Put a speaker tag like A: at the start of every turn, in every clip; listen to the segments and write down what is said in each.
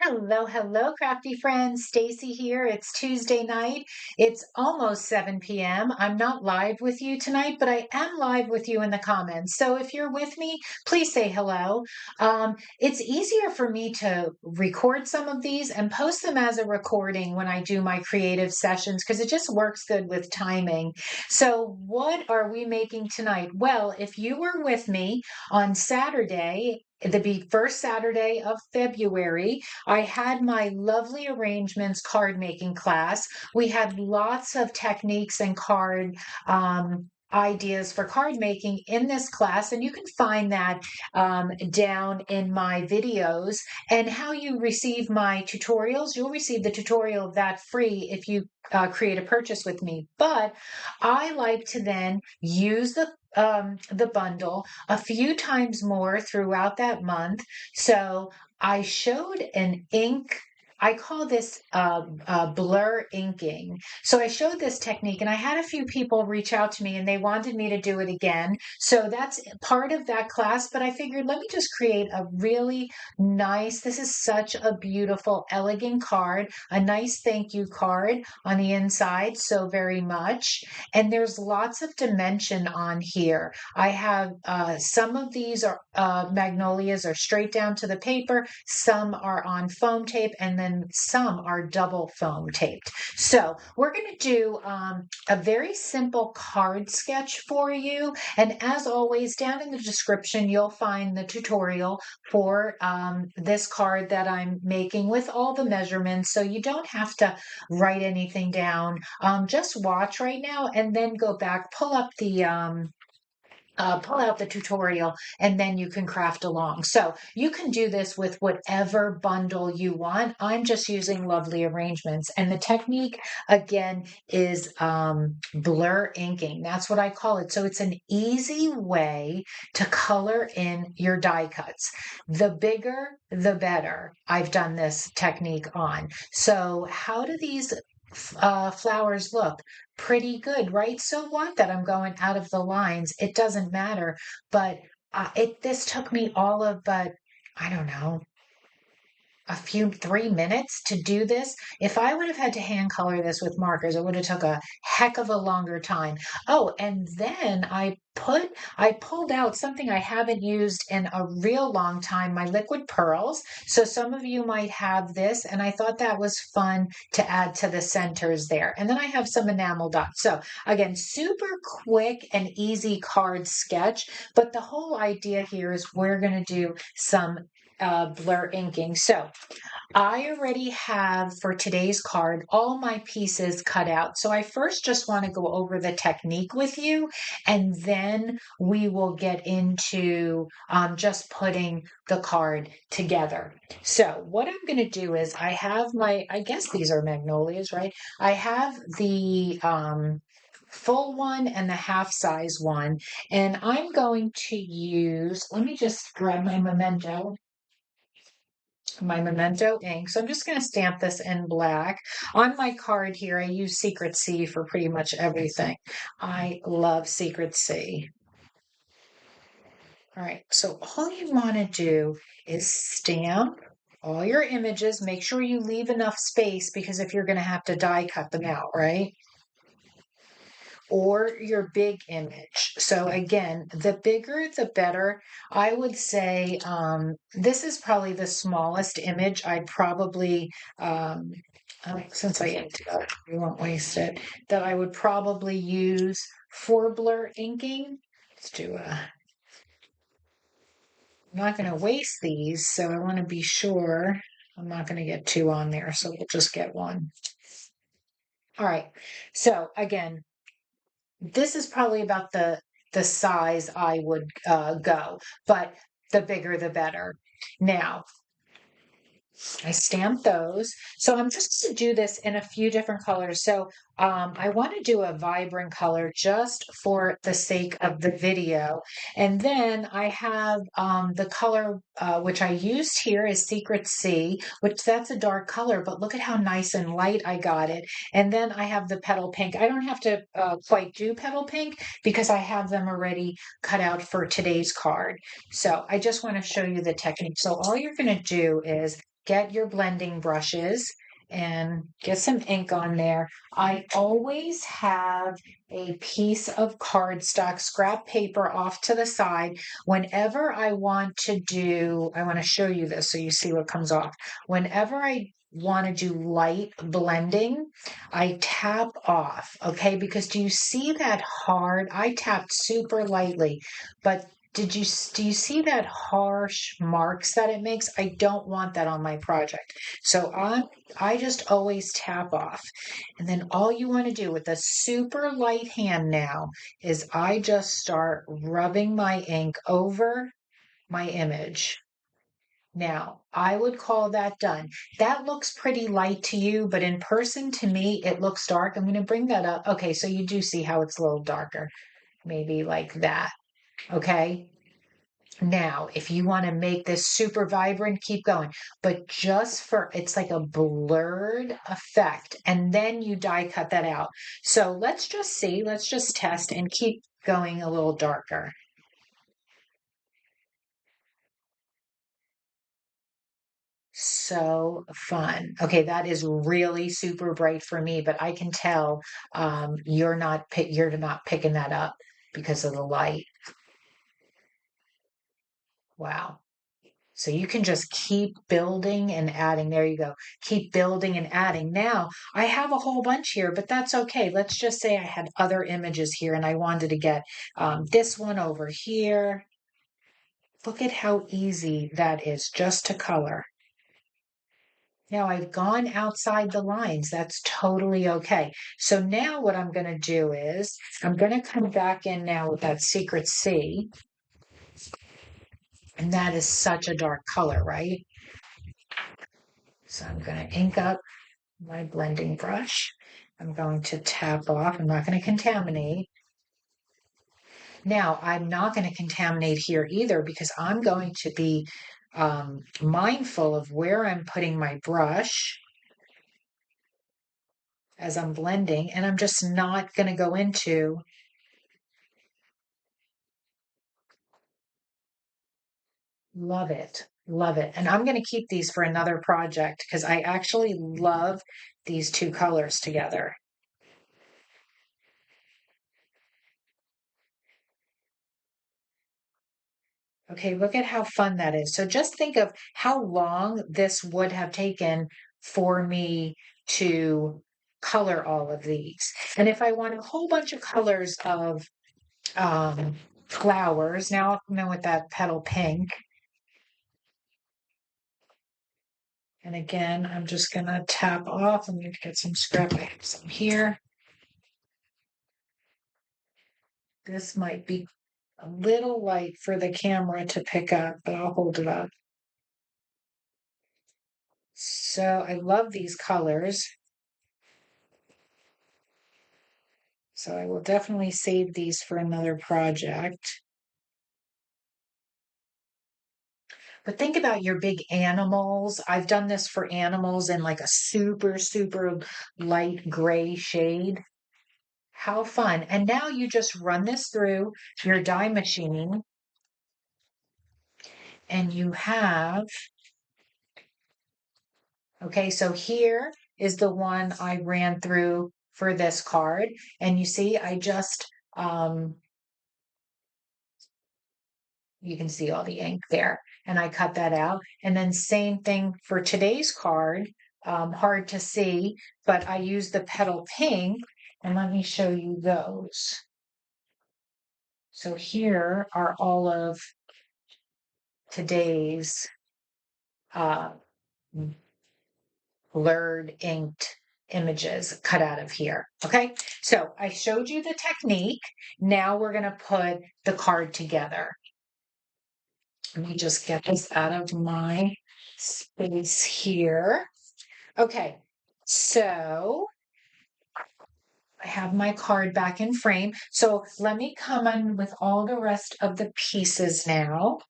A: Hello, hello, crafty friends. Stacy here. It's Tuesday night. It's almost 7 p.m. I'm not live with you tonight, but I am live with you in the comments. So if you're with me, please say hello. It's easier for me to record some of these and post them as a recording when I do my creative sessions because it just works good with timing. So, what are we making tonight? Well, if you were with me on Saturday, the first Saturday of February, I had my lovely arrangements card making class. We had lots of techniques and card ideas for card making in this class, and you can find that down in my videos. And how you receive my tutorials, you'll receive the tutorial of that free if you create a purchase with me. But I like to then use the bundle a few times more throughout that month. So I showed an ink. I call this blur inking. So I showed this technique, and I had a few people reach out to me and they wanted me to do it again. So that's part of that class. But I figured, let me just create a really nice, this is such a beautiful, elegant card, a nice thank you card on the inside. So very much. And there's lots of dimension on here. I have some of these are magnolias are straight down to the paper, some are on foam tape, and then some are double foam taped. So we're going to do a very simple card sketch for you. And as always, down in the description, you'll find the tutorial for this card that I'm making with all the measurements. So you don't have to write anything down. Just watch right now and then go back, pull out the tutorial, and then you can craft along. So you can do this with whatever bundle you want. I'm just using lovely arrangements. And the technique, again, is blur inking. That's what I call it. So it's an easy way to color in your die cuts. The bigger, the better. I've done this technique on. So how do these flowers look? Pretty good, right? So what that I'm going out of the lines? It doesn't matter. But this took me all of but I don't know, a few 3 minutes to do this. If I would have had to hand color this with markers, it would have took a heck of a longer time. Oh, and then I pulled out something I haven't used in a real long time, my liquid pearls. So some of you might have this, and I thought that was fun to add to the centers there. And then I have some enamel dots. So again, super quick and easy card sketch, but the whole idea here is we're going to do some blur inking. So I already have for today's card all my pieces cut out. So I first just want to go over the technique with you, and then we will get into just putting the card together. So what I'm going to do is I have I guess these are magnolias, right? I have the full one and the half size one, and I'm going to use, let me just grab my memento ink. So I'm just going to stamp this in black. On my card here, I use Secret C for pretty much everything. I love Secret C. All right, so all you want to do is stamp all your images. Make sure you leave enough space because if you're going to have to die cut them out, right? Or your big image. So again, the bigger, the better. I would say this is probably the smallest image I'd probably, since I inked it up, we won't waste it, that I would probably use for blur inking. Let's do I'm not going to waste these, so I want to be sure I'm not going to get two on there, so we'll just get one. All right, so again, this is probably about the size I would go, but the bigger the better. Now, I stamped those. So I'm just going to do this in a few different colors. So I want to do a vibrant color just for the sake of the video. And then I have the color which I used here is Secret C, which that's a dark color, but look at how nice and light I got it. And then I have the petal pink. I don't have to quite do petal pink because I have them already cut out for today's card. So I just want to show you the technique. So all you're going to do is get your blending brushes and get some ink on there. I always have a piece of cardstock, scrap paper off to the side. Whenever I want to show you this so you see what comes off. Whenever I want to do light blending, I tap off, okay? Because do you see that hard? I tapped super lightly, but do you see that harsh marks that it makes? I don't want that on my project. So I just always tap off. And then all you want to do with a super light hand now is I just start rubbing my ink over my image. Now, I would call that done. That looks pretty light to you, but in person to me, it looks dark. I'm going to bring that up. Okay, so you do see how it's a little darker, maybe like that. Okay. Now, if you want to make this super vibrant, keep going. But it's like a blurred effect. And then you die cut that out. So let's just test and keep going a little darker. So fun. Okay, that is really super bright for me, but I can tell you're not picking that up because of the light. Wow. So you can just keep building and adding. There you go. Keep building and adding. Now, I have a whole bunch here, but that's okay. Let's just say I had other images here and I wanted to get this one over here. Look at how easy that is just to color. Now I've gone outside the lines. That's totally okay. So now what I'm going to do is I'm going to come back in now with that secret C. And that is such a dark color, right? So I'm going to ink up my blending brush. I'm going to tap off. I'm not going to contaminate. Now, I'm not going to contaminate here either because I'm going to be mindful of where I'm putting my brush as I'm blending, and I'm just not going to go into love it. Love it. And I'm going to keep these for another project because I actually love these two colors together. Okay, look at how fun that is. So just think of how long this would have taken for me to color all of these. And if I want a whole bunch of colors of flowers, now I'll come in with that petal pink. And again, I'm just going to tap off. I'm going to get some scrap. I have some here. This might be a little light for the camera to pick up, but I'll hold it up. So I love these colors. So I will definitely save these for another project. But think about your big animals. I've done this for animals in like a super, super light gray shade. How fun. And now you just run this through your die machine and you have, okay, so here is the one I ran through for this card. And you see, you can see all the ink there. And I cut that out. And then same thing for today's card. Hard to see, but I used the petal pink. And let me show you those. So here are all of today's uh, blurred inked images cut out of here. Okay, so I showed you the technique. Now we're going to put the card together. Let me just get this out of my space here. Okay, so I have my card back in frame. So let me come in with all the rest of the pieces now.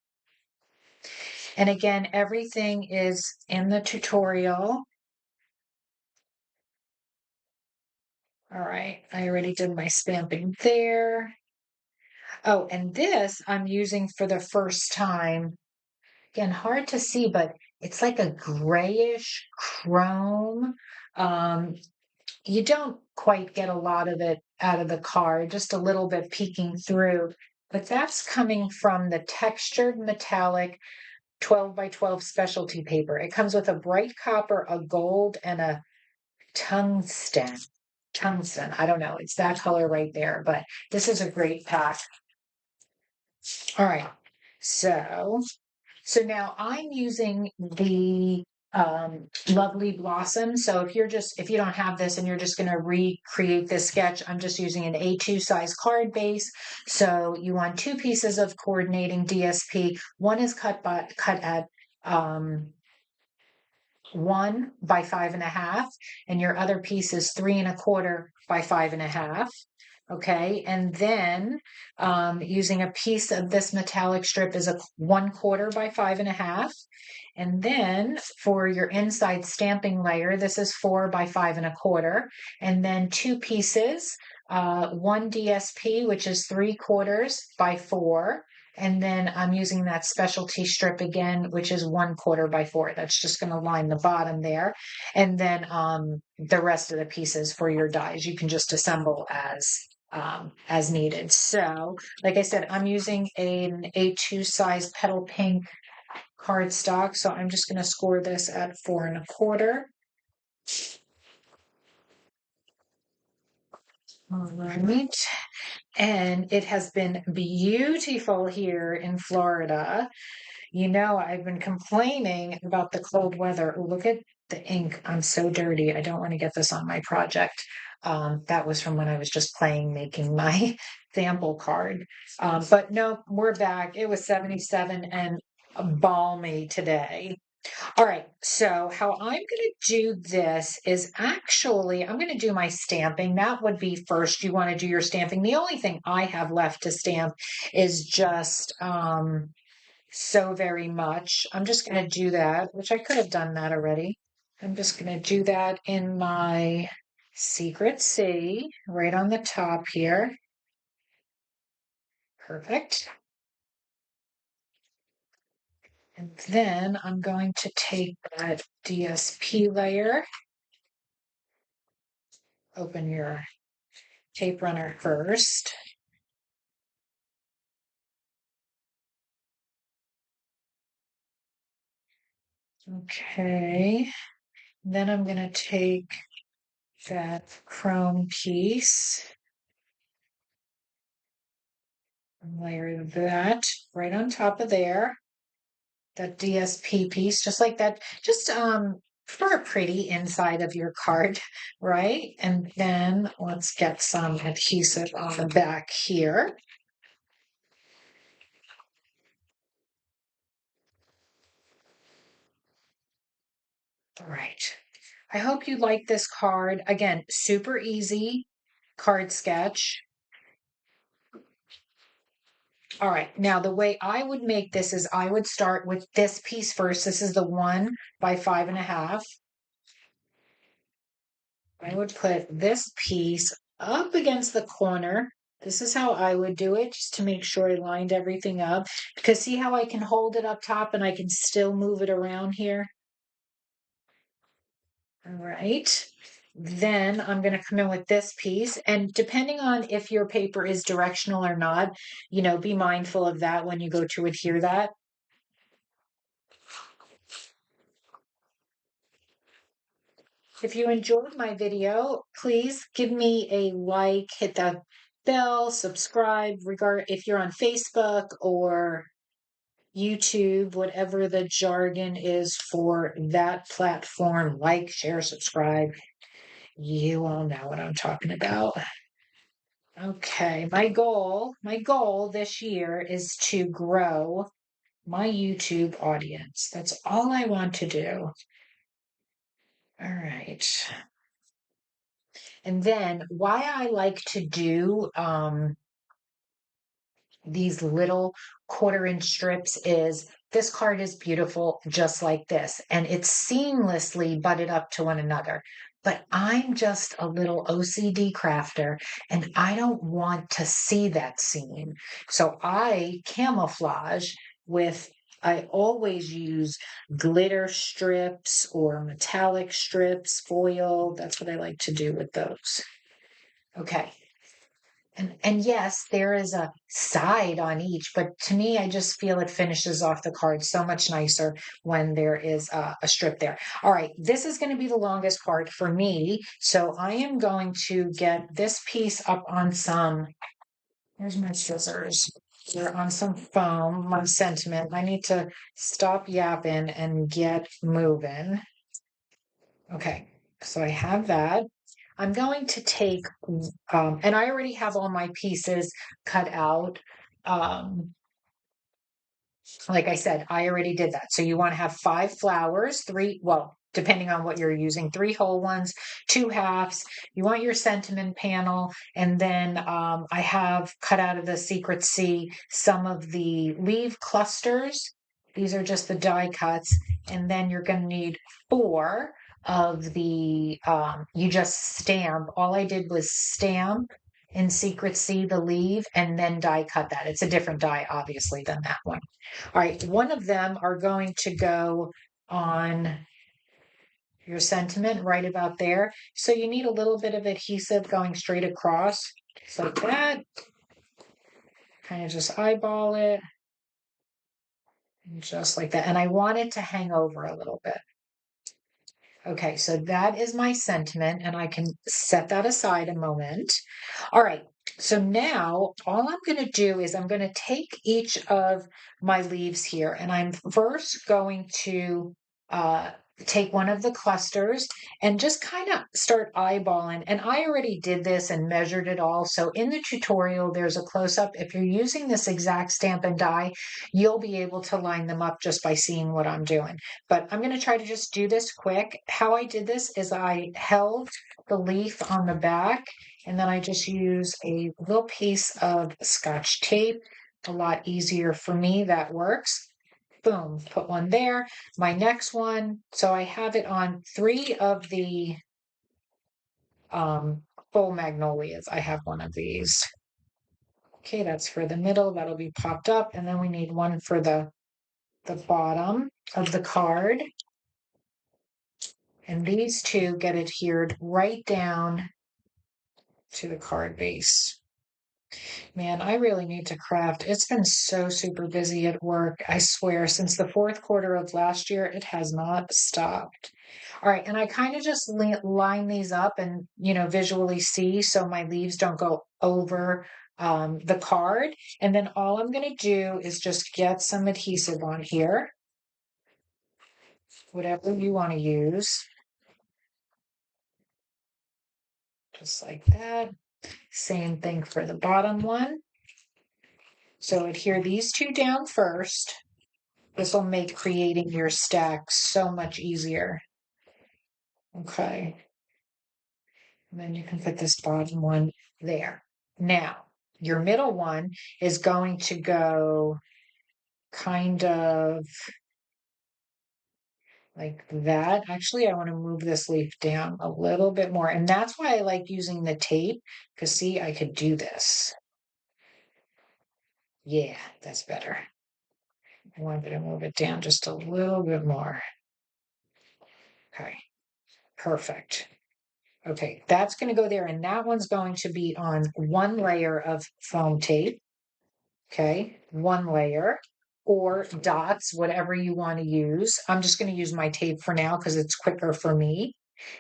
A: And again, everything is in the tutorial. All right, I already did my stamping there. Oh, and this I'm using for the first time. Again, hard to see, but it's like a grayish chrome. Um, you don't quite get a lot of it out of the card, just a little bit peeking through, but that's coming from the textured metallic 12 by 12 specialty paper. It comes with a bright copper, a gold, and a tungsten. Tungsten. I don't know. It's that color right there, but this is a great pack. All right. So now I'm using the lovely blossom. So if you don't have this and you're just going to recreate this sketch, I'm just using an A2 size card base. So you want two pieces of coordinating DSP. One is cut at 1 by 5.5, and your other piece is 3.25 by 5.5. Okay, and then using a piece of this metallic strip is a 1/4 by 5.5. And then for your inside stamping layer, this is 4 by 5.25. And then two pieces, one DSP, which is 3/4 by 4. And then I'm using that specialty strip again, which is 1/4 by 4. That's just going to line the bottom there. And then the rest of the pieces for your dies, you can just assemble as needed. So, like I said, I'm using an A2 size petal pink cardstock. So I'm just going to score this at 4.25. All right. And it has been beautiful here in Florida. You know, I've been complaining about the cold weather. Oh, look at the ink. I'm so dirty. I don't want to get this on my project. That was from when I was just playing, making my sample card. But no, we're back. It was 77 and balmy today. All right, so how I'm going to do this is actually, I'm going to do my stamping. That would be first. You want to do your stamping. The only thing I have left to stamp is just so very much. I'm just going to do that, which I could have done that already. I'm just going to do that in my Secret C right on the top here. Perfect. And then I'm going to take that DSP layer, open your tape runner first. Okay. Then I'm going to take that chrome piece and layer that right on top of there. That DSP piece, just like that, just for a pretty inside of your card, right? And then let's get some adhesive on the back here. All right. I hope you like this card. Again, super easy card sketch. All right. Now, the way I would make this is I would start with this piece first. This is the 1 by 5.5. I would put this piece up against the corner. This is how I would do it, just to make sure I lined everything up. Because see how I can hold it up top and I can still move it around here? All right. Then I'm going to come in with this piece. And depending on if your paper is directional or not, be mindful of that when you go to adhere that. If you enjoyed my video, please give me a like, hit that bell, subscribe, if you're on Facebook or YouTube, whatever the jargon is for that platform, like, share, subscribe. You all know what I'm talking about. Okay, my goal this year is to grow my YouTube audience. That's all I want to do. All right. And then why I like to do these little 1/4 inch strips is this card is beautiful just like this, and it's seamlessly butted up to one another. But I'm just a little OCD crafter and I don't want to see that seam. So I camouflage with I always use glitter strips or metallic strips, foil. That's what I like to do with those. Okay. And yes, there is a side on each, but to me, I just feel it finishes off the card so much nicer when there is a strip there. All right, this is going to be the longest part for me. So I am going to get this piece up on some, here's my scissors. They're on some foam, my sentiment. I need to stop yapping and get moving. Okay, so I have that. I'm going to take, and I already have all my pieces cut out. Um, like I said, I already did that. So you want to have 5 flowers, three, well, depending on what you're using, 3 whole ones, 2 halves. You want your sentiment panel. And then I have cut out of the Secret Sea some of the leaf clusters. These are just the die cuts. And then you're going to need 4 of the, you just stamp. All I did was stamp in Secret Sea the leaf and then die cut that. It's a different die, obviously, than that one. All right, one of them are going to go on your sentiment right about there. So you need a little bit of adhesive going straight across, just like that. Kind of just eyeball it, just like that. And I want it to hang over a little bit. Okay, so that is my sentiment, and I can set that aside a moment. All right, so now all I'm going to do is I'm going to take each of my leaves here, and I'm first going to take one of the clusters and just kind of start eyeballing. And I already did this and measured it all. So in the tutorial, there's a close-up. If you're using this exact stamp and die, you'll be able to line them up just by seeing what I'm doing. But I'm going to try to just do this quick. How I did this is I held the leaf on the back, and then I just use a little piece of Scotch tape. A lot easier for me, that works. Boom, put one there. My next one, so I have it on 3 of the full magnolias. I have one of these. Okay, that's for the middle. That'll be popped up. And then we need one for the bottom of the card. And these 2 get adhered right down to the card base. Man, I really need to craft. It's been so super busy at work. I swear, since the fourth quarter of last year, it has not stopped. All right, and I kind of just line these up and, visually see so my leaves don't go over the card. And then all I'm going to do is just get some adhesive on here, whatever you want to use. Just like that. Same thing for the bottom one. So adhere these 2 down first. This will make creating your stack so much easier. Okay. And then you can put this bottom one there. Now, your middle one is going to go kind of like that. Actually, I want to move this leaf down a little bit more. And that's why I like using the tape, because see, I could do this. Yeah, that's better. I wanted to move it down just a little bit more. Okay, perfect. Okay, that's going to go there, and that one's going to be on 1 layer of foam tape. Okay, 1 layer, or dots, whatever you want to use. I'm just going to use my tape for now because it's quicker for me.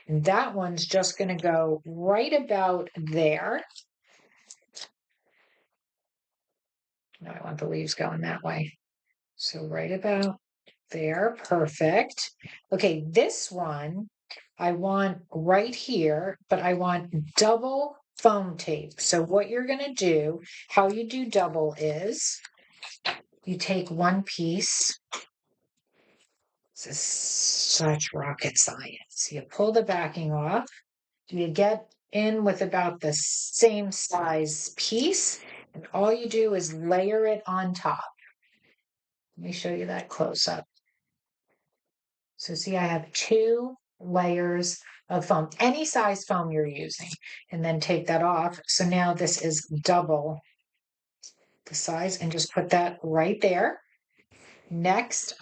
A: And that one's just going to go right about there. No, I want the leaves going that way. So right about there, perfect. Okay, this one I want right here, but I want double foam tape. So what you're going to do, how you do double is you take one piece. This is such rocket science. You pull the backing off. You get in with about the same size piece, and all you do is layer it on top. Let me show you that close up. So see, I have 2 layers of foam, any size foam you're using, and then take that off. So now this is double the size, and just put that right there. Next,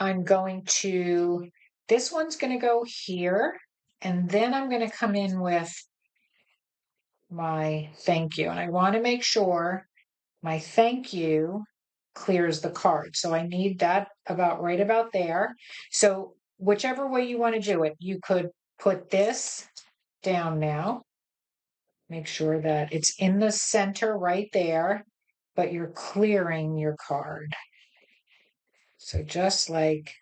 A: this one's going to go here, and then I'm going to come in with my thank you. And I want to make sure my thank you clears the card. So I need that right about there. So whichever way you want to do it, you could put this down now. Make sure that it's in the center right there, but you're clearing your card. So just like,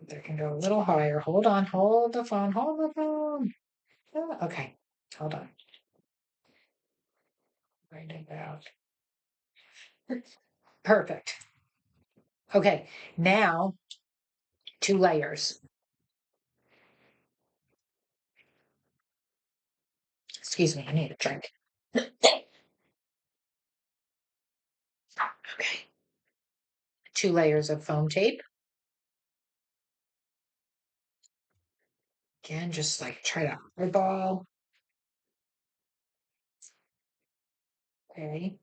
A: they can go a little higher. Hold on, hold the phone. Okay, hold on. Write it out. Perfect. Okay, now 2 layers. Excuse me, I need a drink. Okay. 2 layers of foam tape. Again, just like try to eyeball. Okay.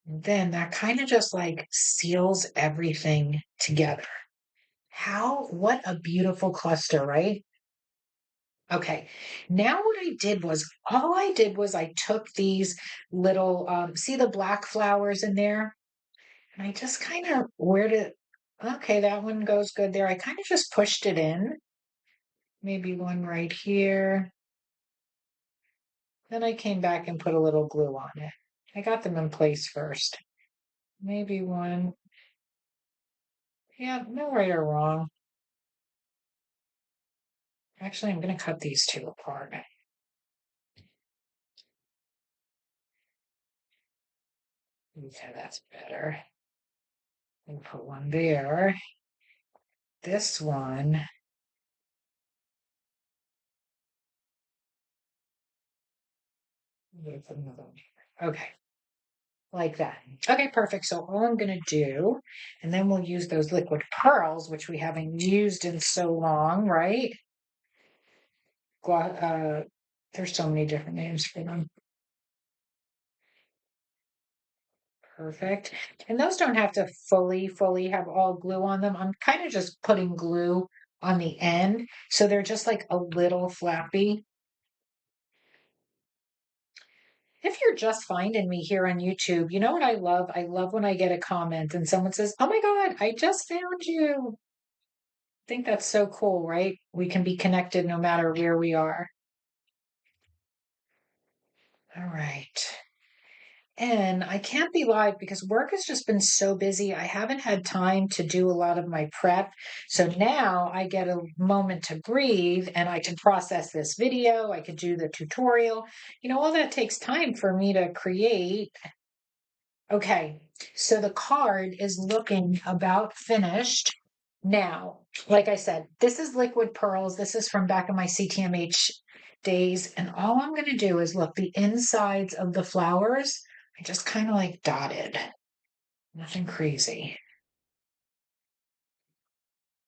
A: And then that kind of just like seals everything together. What a beautiful cluster, right? Okay. Now all I did was I took these little, see the black flowers in there? And I just kind of, okay, that one goes good there. I kind of just pushed it in. Maybe one right here. Then I came back and put a little glue on it. I got them in place first. Maybe one. Yeah, no right or wrong. Actually, I'm going to cut these two apart. Okay, that's better. And put one there. This one. Okay, like that. Okay, perfect. So all I'm going to do, and then we'll use those liquid pearls, which we haven't used in so long, right? There's so many different names for them. Perfect. And those don't have to fully have all glue on them. I'm kind of just putting glue on the end, so they're just like a little flappy. If you're just finding me here on YouTube, you know what I love? I love when I get a comment and someone says, "Oh my God, I just found you." I think that's so cool, right? We can be connected no matter where we are. All right. And I can't be live because work has just been so busy. I haven't had time to do a lot of my prep. So now I get a moment to breathe and I can process this video. I could do the tutorial. All that takes time for me to create. Okay, so the card is looking about finished. Now, like I said, this is liquid pearls. This is from back in my CTMH days. And all I'm going to do is look, the insides of the flowers, I just kind of like dotted. Nothing crazy.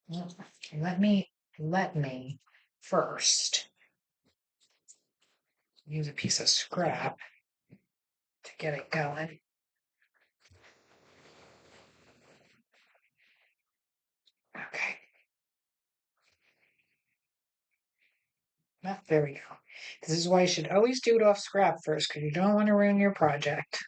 A: Let me first use a piece of scrap to get it going. Okay. There we go. This is why you should always do it off scrap first, because you don't want to ruin your project.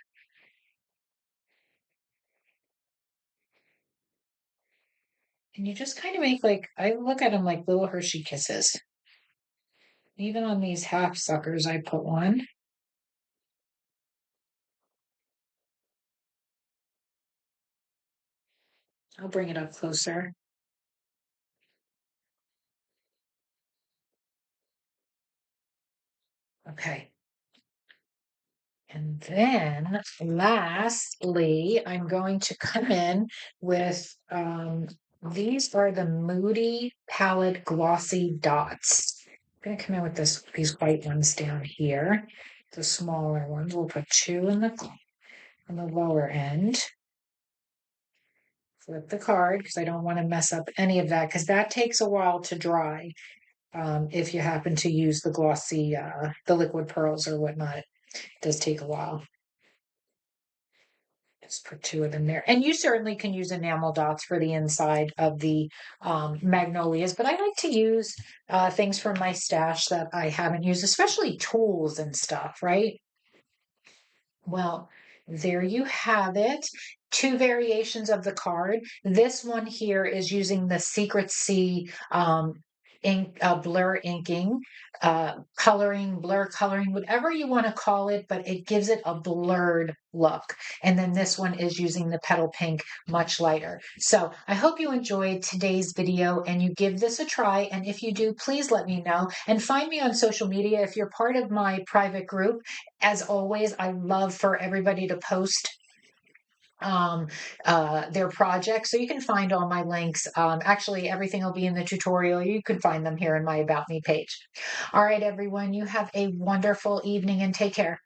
A: And you just kind of make I look at them like little Hershey kisses. Even on these half suckers, I put one. I'll bring it up closer. Okay. And then lastly, I'm going to come in with, these are the Moody Palette Glossy Dots. I'm going to come in with these white ones down here. The smaller ones, we'll put 2 on the lower end. Flip the card because I don't want to mess up any of that because that takes a while to dry. If you happen to use the glossy, the liquid pearls or whatnot, it does take a while. Just put two of them there. And you certainly can use enamel dots for the inside of the magnolias, but I like to use things from my stash that I haven't used, especially tools and stuff, right? Well, there you have it. Two variations of the card. This one here is using the Secret Sea ink, blur inking, coloring, blur coloring, whatever you want to call it, but it gives it a blurred look. And then this one is using the petal pink, much lighter. So I hope you enjoyed today's video and you give this a try. And if you do, please let me know and find me on social media. If you're part of my private group, as always, I love for everybody to post um, their projects. So you can find all my links. Actually, everything will be in the tutorial. You can find them here in my About Me page. All right, everyone, you have a wonderful evening and take care.